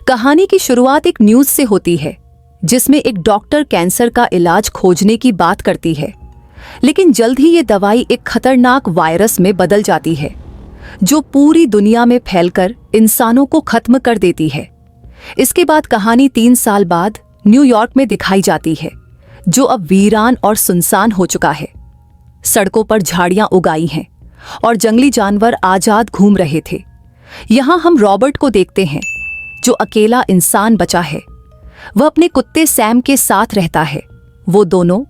कहानी की शुरुआत एक न्यूज से होती है जिसमें एक डॉक्टर कैंसर का इलाज खोजने की बात करती है, लेकिन जल्द ही ये दवाई एक खतरनाक वायरस में बदल जाती है जो पूरी दुनिया में फैलकर इंसानों को खत्म कर देती है। इसके बाद कहानी 3 साल बाद न्यूयॉर्क में दिखाई जाती है, जो अब वीरान और सुनसान हो चुका है। सड़कों पर झाड़ियां उगाई हैं और जंगली जानवर आजाद घूम रहे थे। यहाँ हम रॉबर्ट को देखते हैं, जो अकेला इंसान बचा है। वह अपने कुत्ते सैम के साथ रहता है। वो दोनों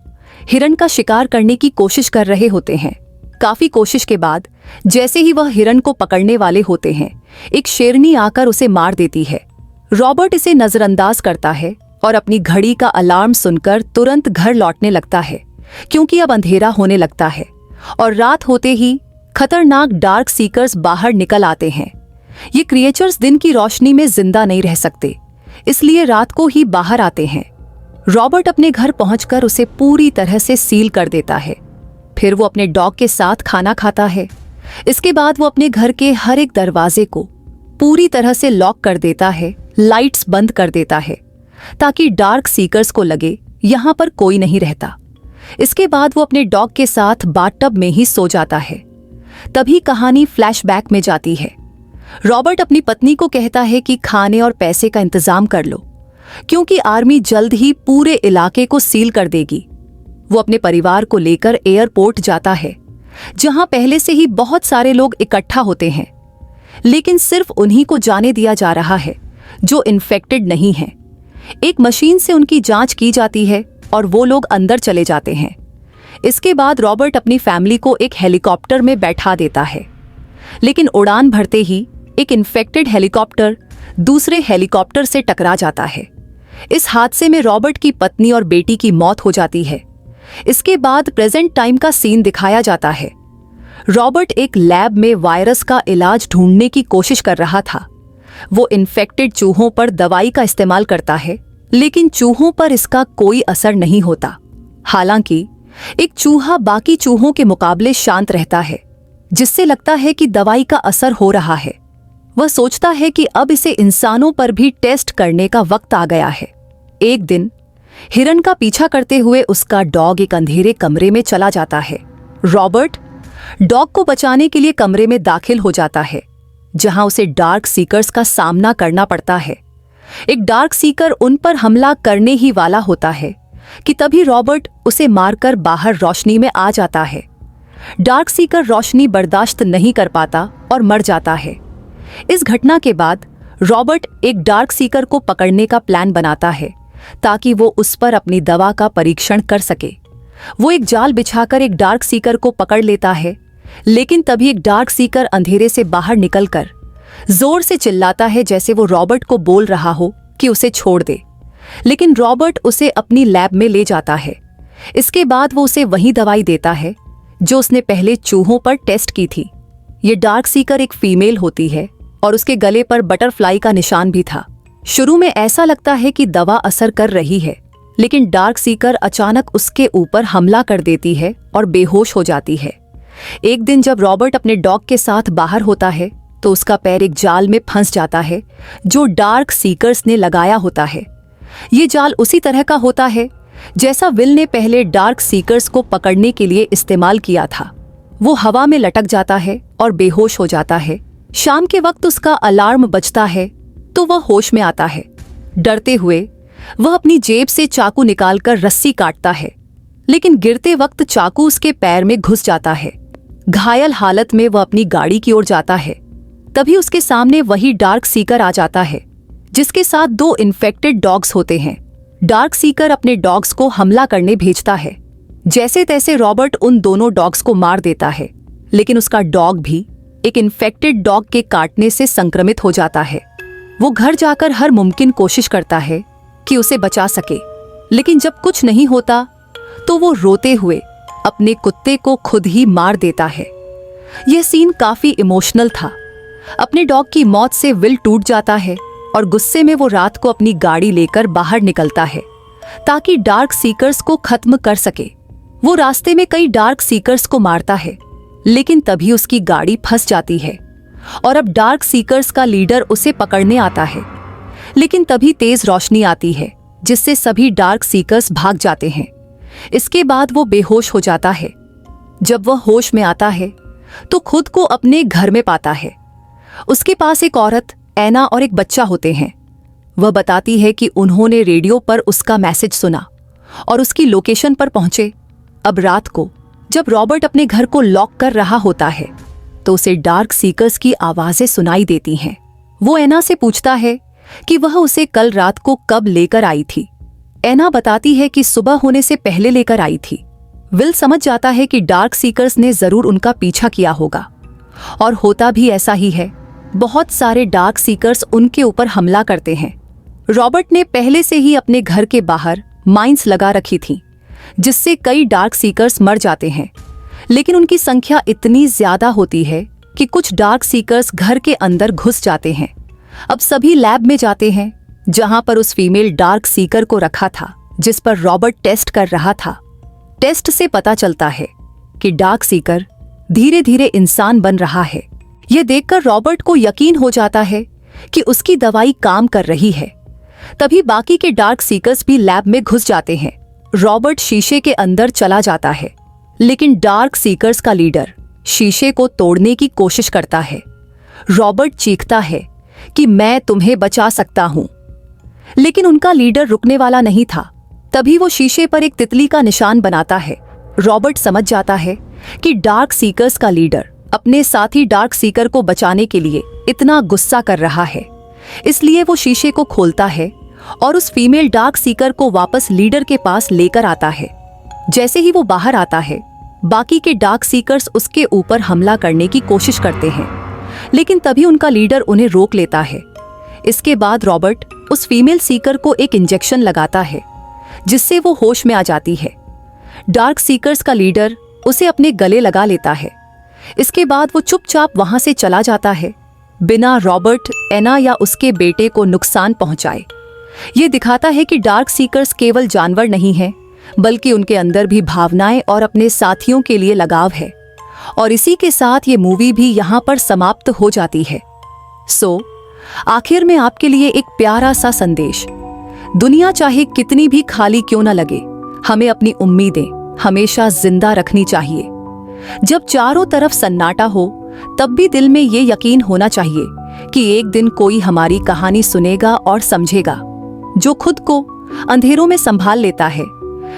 हिरन का शिकार करने की कोशिश कर रहे होते हैं। काफी कोशिश के बाद जैसे ही वह हिरन को पकड़ने वाले होते हैं, एक शेरनी आकर उसे मार देती है। रॉबर्ट इसे नजरअंदाज करता है और अपनी घड़ी का अलार्म सुनकर तुरंत घर लौटने लगता है, क्योंकि अब अंधेरा होने लगता है और रात होते ही खतरनाक डार्क सीकर्स बाहर निकल आते हैं। ये क्रिएचर्स दिन की रोशनी में जिंदा नहीं रह सकते, इसलिए रात को ही बाहर आते हैं। रॉबर्ट अपने घर पहुंचकर उसे पूरी तरह से सील कर देता है। फिर वो अपने डॉग के साथ खाना खाता है। इसके बाद वो अपने घर के हर एक दरवाजे को पूरी तरह से लॉक कर देता है, लाइट्स बंद कर देता है, ताकि डार्क सीकर्स को लगे यहाँ पर कोई नहीं रहता। इसके बाद वो अपने डॉग के साथ बाथटब में ही सो जाता है। तभी कहानी फ्लैशबैक में जाती है। रॉबर्ट अपनी पत्नी को कहता है कि खाने और पैसे का इंतजाम कर लो, क्योंकि आर्मी जल्द ही पूरे इलाके को सील कर देगी। वो अपने परिवार को लेकर एयरपोर्ट जाता है, जहां पहले से ही बहुत सारे लोग इकट्ठा होते हैं, लेकिन सिर्फ उन्हीं को जाने दिया जा रहा है जो इन्फेक्टेड नहीं हैं। एक मशीन से उनकी जांच की जाती है और वो लोग अंदर चले जाते हैं। इसके बाद रॉबर्ट अपनी फैमिली को एक हेलीकॉप्टर में बैठा देता है, लेकिन उड़ान भरते ही एक इन्फेक्टेड हेलीकॉप्टर दूसरे हेलीकॉप्टर से टकरा जाता है। इस हादसे में रॉबर्ट की पत्नी और बेटी की मौत हो जाती है। इसके बाद प्रेजेंट टाइम का सीन दिखाया जाता है। रॉबर्ट एक लैब में वायरस का इलाज ढूंढने की कोशिश कर रहा था। वो इन्फेक्टेड चूहों पर दवाई का इस्तेमाल करता है, लेकिन चूहों पर इसका कोई असर नहीं होता। हालांकि एक चूहा बाकी चूहों के मुकाबले शांत रहता है, जिससे लगता है कि दवाई का असर हो रहा है। वह सोचता है कि अब इसे इंसानों पर भी टेस्ट करने का वक्त आ गया है। एक दिन हिरन का पीछा करते हुए उसका डॉग एक अंधेरे कमरे में चला जाता है। रॉबर्ट डॉग को बचाने के लिए कमरे में दाखिल हो जाता है, जहां उसे डार्क सीकर्स का सामना करना पड़ता है। एक डार्क सीकर उन पर हमला करने ही वाला होता है कि तभी रॉबर्ट उसे मारकर बाहर रोशनी में आ जाता है। डार्क सीकर रोशनी बर्दाश्त नहीं कर पाता और मर जाता है। इस घटना के बाद रॉबर्ट एक डार्क सीकर को पकड़ने का प्लान बनाता है, ताकि वो उस पर अपनी दवा का परीक्षण कर सके। वो एक जाल बिछाकर एक डार्क सीकर को पकड़ लेता है, लेकिन तभी एक डार्क सीकर अंधेरे से बाहर निकलकर जोर से चिल्लाता है, जैसे वो रॉबर्ट को बोल रहा हो कि उसे छोड़ दे। लेकिन रॉबर्ट उसे अपनी लैब में ले जाता है। इसके बाद वो उसे वही दवाई देता है जो उसने पहले चूहों पर टेस्ट की थी। ये डार्क सीकर एक फीमेल होती है और उसके गले पर बटरफ्लाई का निशान भी था। शुरू में ऐसा लगता है कि दवा असर कर रही है, लेकिन डार्क सीकर अचानक उसके ऊपर हमला कर देती है और बेहोश हो जाती है। एक दिन जब रॉबर्ट अपने डॉग के साथ बाहर होता है, तो उसका पैर एक जाल में फंस जाता है जो डार्क सीकर्स ने लगाया होता है। ये जाल उसी तरह का होता है जैसा विल ने पहले डार्क सीकर्स को पकड़ने के लिए इस्तेमाल किया था। वो हवा में लटक जाता है और बेहोश हो जाता है। शाम के वक्त उसका अलार्म बजता है तो वह होश में आता है। डरते हुए वह अपनी जेब से चाकू निकालकर रस्सी काटता है, लेकिन गिरते वक्त चाकू उसके पैर में घुस जाता है। घायल हालत में वह अपनी गाड़ी की ओर जाता है। तभी उसके सामने वही डार्क सीकर आ जाता है, जिसके साथ 2 इन्फेक्टेड डॉग्स होते हैं। डार्क सीकर अपने डॉग्स को हमला करने भेजता है। जैसे तैसे रॉबर्ट उन दोनों डॉग्स को मार देता है, लेकिन उसका डॉग भी एक इन्फेक्टेड डॉग के काटने से संक्रमित हो जाता है। वो घर जाकर हर मुमकिन कोशिश करता है कि उसे बचा सके, लेकिन जब कुछ नहीं होता तो वो रोते हुए अपने कुत्ते को खुद ही मार देता है। यह सीन काफी इमोशनल था। अपने डॉग की मौत से विल टूट जाता है और गुस्से में वो रात को अपनी गाड़ी लेकर बाहर निकलता है, ताकि डार्क सीकर्स को खत्म कर सके। वो रास्ते में कई डार्क सीकर्स को मारता है, लेकिन तभी उसकी गाड़ी फंस जाती है और अब डार्क सीकर्स का लीडर उसे पकड़ने आता है। लेकिन तभी तेज रोशनी आती है जिससे सभी डार्क सीकर्स भाग जाते हैं। इसके बाद वो बेहोश हो जाता है। जब वह होश में आता है तो खुद को अपने घर में पाता है। उसके पास एक औरत, एना और एक बच्चा होते हैं। वह बताती है कि उन्होंने रेडियो पर उसका मैसेज सुना और उसकी लोकेशन पर पहुंचे। अब रात को जब रॉबर्ट अपने घर को लॉक कर रहा होता है तो उसे डार्क सीकर्स की आवाजें सुनाई देती हैं। वो एना से पूछता है कि वह उसे कल रात को कब लेकर आई थी। एना बताती है कि सुबह होने से पहले लेकर आई थी। विल समझ जाता है कि डार्क सीकर्स ने जरूर उनका पीछा किया होगा, और होता भी ऐसा ही है। बहुत सारे डार्क सीकर्स उनके ऊपर हमला करते हैं। रॉबर्ट ने पहले से ही अपने घर के बाहर माइंस लगा रखी थी, जिससे कई डार्क सीकर्स मर जाते हैं। लेकिन उनकी संख्या इतनी ज्यादा होती है कि कुछ डार्क सीकर्स घर के अंदर घुस जाते हैं। अब सभी लैब में जाते हैं जहां पर उस फीमेल डार्क सीकर को रखा था, जिस पर रॉबर्ट टेस्ट कर रहा था। टेस्ट से पता चलता है कि डार्क सीकर धीरे धीरे इंसान बन रहा है। यह देखकर रॉबर्ट को यकीन हो जाता है कि उसकी दवाई काम कर रही है। तभी बाकी के डार्क सीकर्स भी लैब में घुस जाते हैं। रॉबर्ट शीशे के अंदर चला जाता है, लेकिन डार्क सीकर्स का लीडर शीशे को तोड़ने की कोशिश करता है। रॉबर्ट चीखता है कि मैं तुम्हें बचा सकता हूं, लेकिन उनका लीडर रुकने वाला नहीं था। तभी वो शीशे पर एक तितली का निशान बनाता है। रॉबर्ट समझ जाता है कि डार्क सीकर्स का लीडर अपने साथी डार्क सीकर को बचाने के लिए इतना गुस्सा कर रहा है। इसलिए वो शीशे को खोलता है और उस फीमेल डार्क सीकर को वापस लीडर के पास लेकर आता है। जैसे ही वो बाहर आता है, बाकी के डार्क सीकर्स उसके ऊपर हमला करने की कोशिश करते हैं, लेकिन तभी उनका लीडर उन्हें रोक लेता है। इसके बाद रॉबर्ट उस फीमेल सीकर को एक इंजेक्शन लगाता है, जिससे वो होश में आ जाती है। डार्क सीकर्स का लीडर उसे अपने गले लगा लेता है। इसके बाद वो चुपचाप वहां से चला जाता है, बिना रॉबर्ट, एना या उसके बेटे को नुकसान पहुंचाए। ये दिखाता है कि डार्क सीकर्स केवल जानवर नहीं हैं, बल्कि उनके अंदर भी भावनाएं और अपने साथियों के लिए लगाव है। और इसी के साथ ये मूवी भी यहाँ पर समाप्त हो जाती है। आखिर में आपके लिए एक प्यारा सा संदेश। दुनिया चाहे कितनी भी खाली क्यों न लगे, हमें अपनी उम्मीदें हमेशा जिंदा रखनी चाहिए। जब चारों तरफ सन्नाटा हो, तब भी दिल में ये यकीन होना चाहिए कि एक दिन कोई हमारी कहानी सुनेगा और समझेगा। जो खुद को अंधेरों में संभाल लेता है,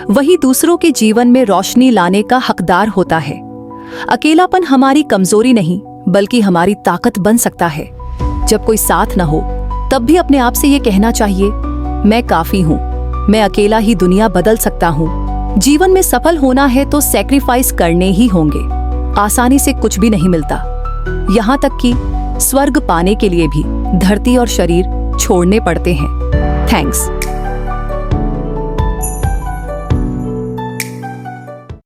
वही दूसरों के जीवन में रोशनी लाने का हकदार होता है। अकेलापन हमारी कमजोरी नहीं, बल्कि हमारी ताकत बन सकता है। जब कोई साथ न हो, तब भी अपने आप से ये कहना चाहिए, मैं काफी हूँ, मैं अकेला ही दुनिया बदल सकता हूँ। जीवन में सफल होना है तो सैक्रिफाइस करने ही होंगे। आसानी से कुछ भी नहीं मिलता, यहाँ तक कि स्वर्ग पाने के लिए भी धरती और शरीर छोड़ने पड़ते हैं। थैंक्स।